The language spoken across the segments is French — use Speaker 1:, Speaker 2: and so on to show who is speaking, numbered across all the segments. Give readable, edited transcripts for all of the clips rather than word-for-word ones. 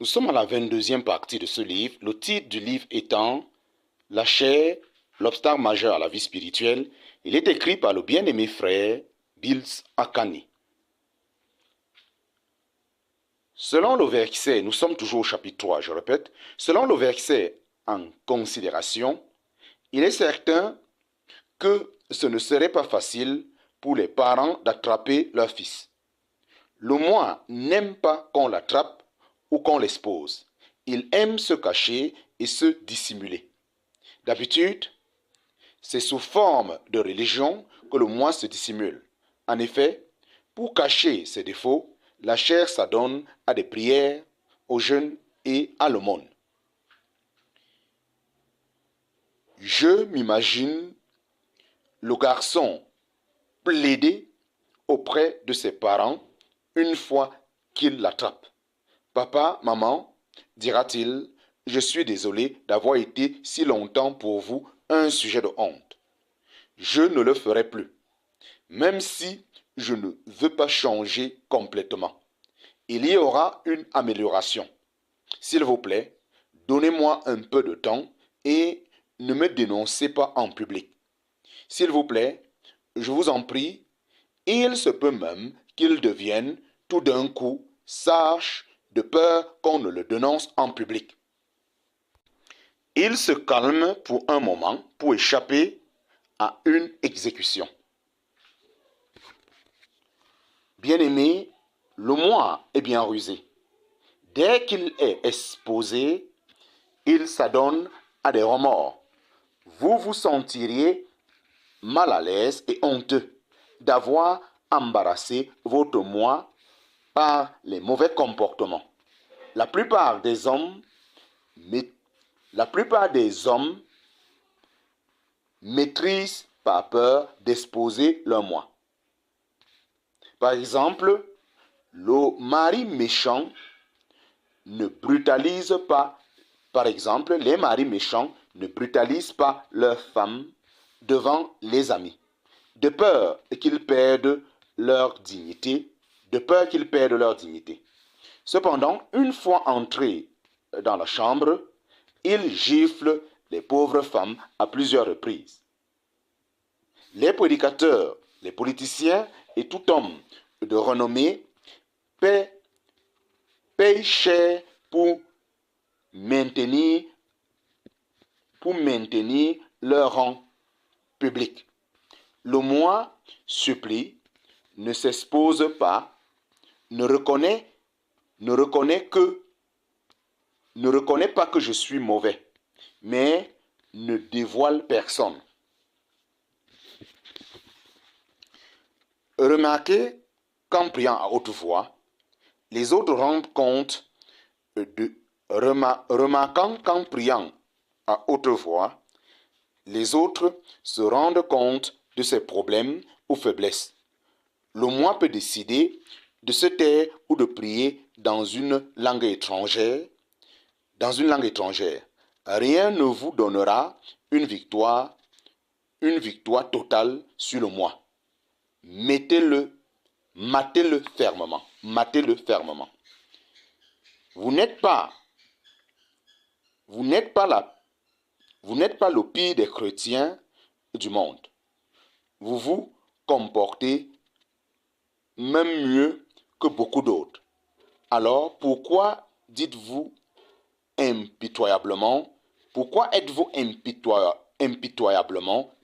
Speaker 1: Nous sommes à la 22e partie de ce livre, le titre du livre étant « La chair, l'obstacle majeur à la vie spirituelle ». Il est écrit par le bien-aimé frère Bills Akani. Selon le verset, nous sommes toujours au chapitre 3, je répète, selon le verset en considération, il est certain que ce ne serait pas facile pour les parents d'attraper leur fils. Le moi n'aime pas qu'on l'attrape ou qu'on l'expose. Il aime se cacher et se dissimuler. D'habitude, c'est sous forme de religion que le moi se dissimule. En effet, pour cacher ses défauts, la chair s'adonne à des prières, au jeûne et à l'aumône. Je m'imagine le garçon plaider auprès de ses parents une fois qu'il l'attrape. « Papa, maman, dira-t-il, je suis désolé d'avoir été si longtemps pour vous un sujet de honte. Je ne le ferai plus, même si je ne veux pas changer complètement. Il y aura une amélioration. S'il vous plaît, donnez-moi un peu de temps et ne me dénoncez pas en public. S'il vous plaît, je vous en prie, il se peut même qu'il devienne tout d'un coup sage de peur qu'on ne le dénonce en public. Il se calme pour un moment pour échapper à une exécution. Bien-aimé, le moi est bien rusé. Dès qu'il est exposé, il s'adonne à des remords. Vous vous sentiriez mal à l'aise et honteux d'avoir embarrassé votre moi par les mauvais comportements. La plupart des hommes maîtrisent par peur d'exposer leur moi. Par exemple, le mari méchant ne brutalise pas. Par exemple, les maris méchants ne brutalisent pas leurs femmes devant les amis, de peur qu'ils perdent leur dignité, Cependant, une fois entrés dans la chambre, ils giflent les pauvres femmes à plusieurs reprises. Les prédicateurs, les politiciens et tout homme de renommée paient cher pour maintenir leur rang public. Le moi supplie, ne s'expose pas, ne reconnaît pas que je suis mauvais, mais ne dévoile personne. Remarquez qu'en priant à haute voix, les autres rendent compte remarquant qu'en priant à haute voix, les autres se rendent compte de ses problèmes ou faiblesses. Le moi peut décider de se taire ou de prier dans une langue étrangère. Rien ne vous donnera une victoire totale sur le moi. Matez-le fermement. Vous n'êtes pas le pire des chrétiens du monde. Vous vous comportez même mieux que beaucoup d'autres. Alors, pourquoi êtes-vous impitoyablement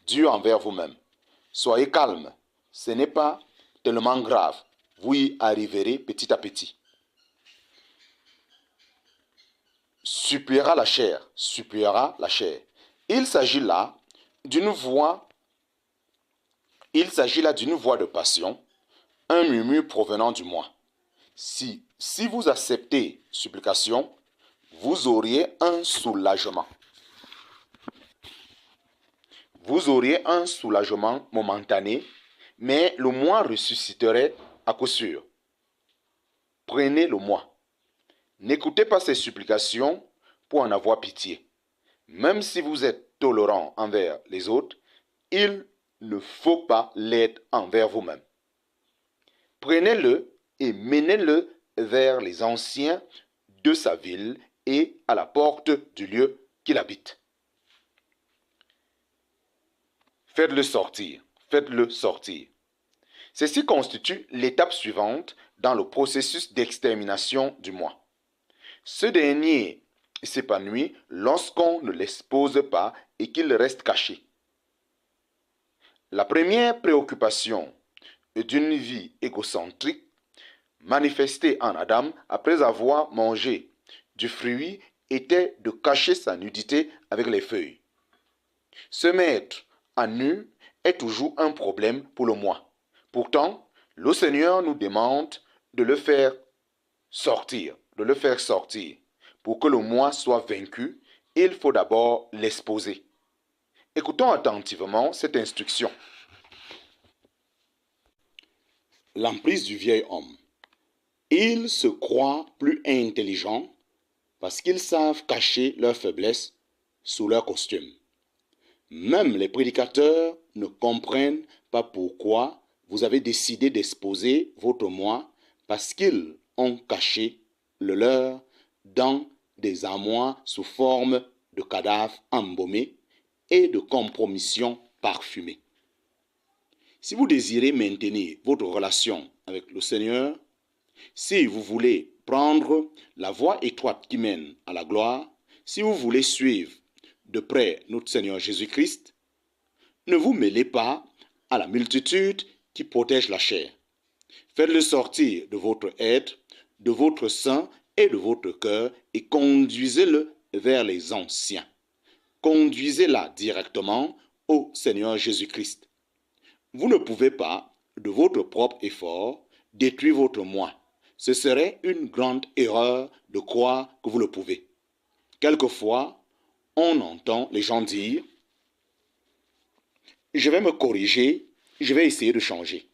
Speaker 1: dur envers vous-même? Soyez calme, ce n'est pas tellement grave. Vous y arriverez petit à petit. Suppliera la chair. Il s'agit là d'une voix de passion, un murmure provenant du moi. Si vous acceptez supplication, vous auriez un soulagement. Vous auriez un soulagement momentané, mais le moi ressusciterait à coup sûr. Prenez le moi. N'écoutez pas ces supplications pour en avoir pitié. Même si vous êtes tolérant envers les autres, il ne faut pas l'être envers vous-même. Prenez-le et menez-le vers les anciens de sa ville et à la porte du lieu qu'il habite. Faites-le sortir, faites-le sortir. Ceci constitue l'étape suivante dans le processus d'extermination du moi. Ce dernier s'épanouit lorsqu'on ne l'expose pas et qu'il reste caché. La première préoccupation d'une vie égocentrique manifestée en Adam après avoir mangé du fruit était de cacher sa nudité avec les feuilles. Se mettre à nu est toujours un problème pour le moi. Pourtant, le Seigneur nous demande de le faire sortir, Pour que le moi soit vaincu, il faut d'abord l'exposer. Écoutons attentivement cette instruction.
Speaker 2: L'emprise du vieil homme. Ils se croient plus intelligents parce qu'ils savent cacher leurs faiblesses sous leur costume. Même les prédicateurs ne comprennent pas pourquoi vous avez décidé d'exposer votre moi parce qu'ils ont caché le leur dans des armoires sous forme de cadavres embaumés et de compromissions parfumées. Si vous désirez maintenir votre relation avec le Seigneur, si vous voulez prendre la voie étroite qui mène à la gloire, si vous voulez suivre de près notre Seigneur Jésus-Christ, ne vous mêlez pas à la multitude qui protège la chair. Faites-le sortir de votre être, de votre sein et de votre cœur et conduisez-le vers les anciens. Conduisez-la directement au Seigneur Jésus-Christ. Vous ne pouvez pas, de votre propre effort, détruire votre moi. Ce serait une grande erreur de croire que vous le pouvez. Quelquefois, on entend les gens dire « Je vais me corriger, je vais essayer de changer ».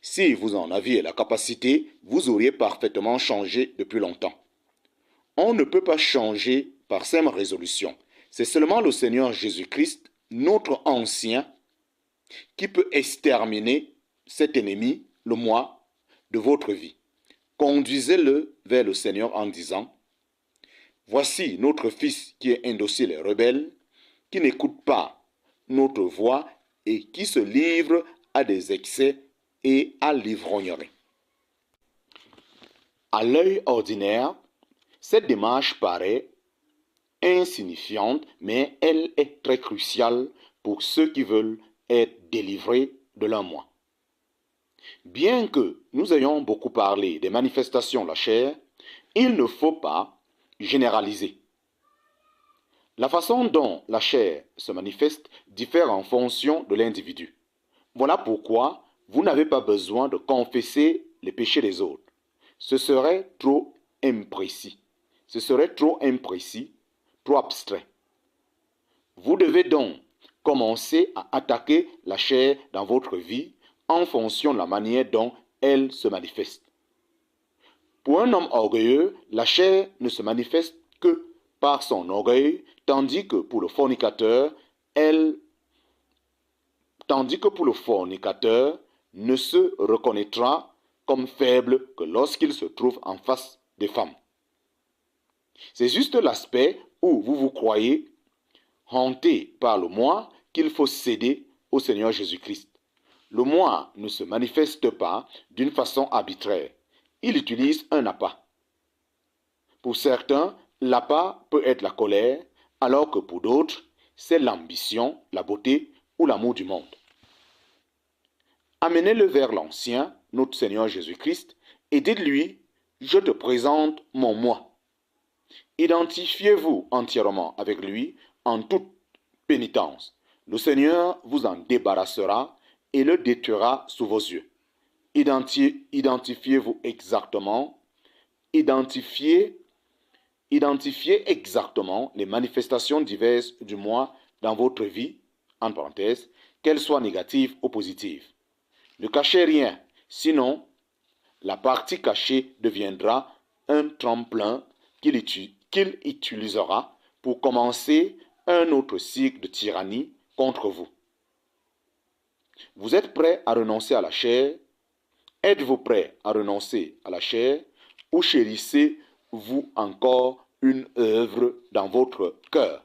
Speaker 2: Si vous en aviez la capacité, vous auriez parfaitement changé depuis longtemps. On ne peut pas changer par simple résolution. C'est seulement le Seigneur Jésus-Christ, notre ancien, qui peut exterminer cet ennemi, le moi, de votre vie. Conduisez-le vers le Seigneur en disant « Voici notre fils qui est indocile et rebelle, qui n'écoute pas notre voix et qui se livre à des excès et à l'ivrognerie. » À l'œil ordinaire, cette démarche paraît insignifiante, mais elle est très cruciale pour ceux qui veulent être délivrés de leur moi. Bien que nous ayons beaucoup parlé des manifestations de la chair, il ne faut pas généraliser. La façon dont la chair se manifeste diffère en fonction de l'individu. Voilà pourquoi vous n'avez pas besoin de confesser les péchés des autres. Ce serait trop imprécis. Trop abstrait. Vous devez donc commencer à attaquer la chair dans votre vie en fonction de la manière dont elle se manifeste. Pour un homme orgueilleux, la chair ne se manifeste que par son orgueil, tandis que pour le fornicateur ne se reconnaîtra comme faible que lorsqu'il se trouve en face des femmes. C'est juste l'aspect où vous vous croyez hanté par le moi qu'il faut céder au Seigneur Jésus-Christ. Le moi ne se manifeste pas d'une façon arbitraire. Il utilise un appât. Pour certains, l'appât peut être la colère, alors que pour d'autres, c'est l'ambition, la beauté ou l'amour du monde. Amenez-le vers l'ancien, notre Seigneur Jésus-Christ, et dites-lui, je te présente mon moi. Identifiez-vous entièrement avec lui en toute pénitence. Le Seigneur vous en débarrassera et le détruira sous vos yeux. Identifiez exactement les manifestations diverses du moi dans votre vie, en parenthèse, qu'elles soient négatives ou positives. Ne cachez rien, sinon la partie cachée deviendra un tremplin qu'il utilisera pour commencer un autre cycle de tyrannie contre vous. Vous êtes prêt à renoncer à la chair? Êtes-vous prêt à renoncer à la chair ou chérissez
Speaker 1: vous encore une œuvre dans votre cœur.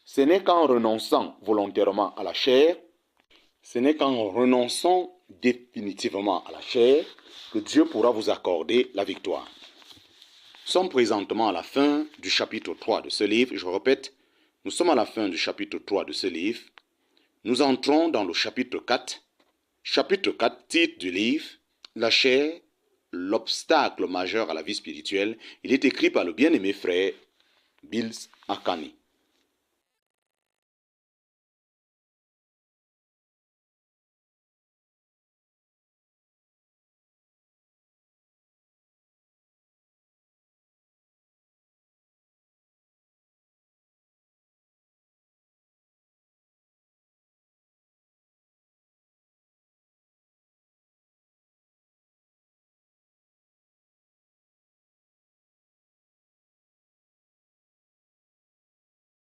Speaker 1: Ce n'est qu'en renonçant volontairement à la chair,
Speaker 2: ce n'est qu'en renonçant définitivement à la chair que Dieu pourra vous accorder la victoire. Nous sommes présentement à la fin du chapitre 3 de ce livre. Je répète, nous sommes à la fin du chapitre 3 de ce livre. Nous entrons dans le chapitre 4. Chapitre 4, titre du livre, La chair, l'obstacle majeur à la vie spirituelle. Il est écrit par le bien-aimé frère Bill Akani.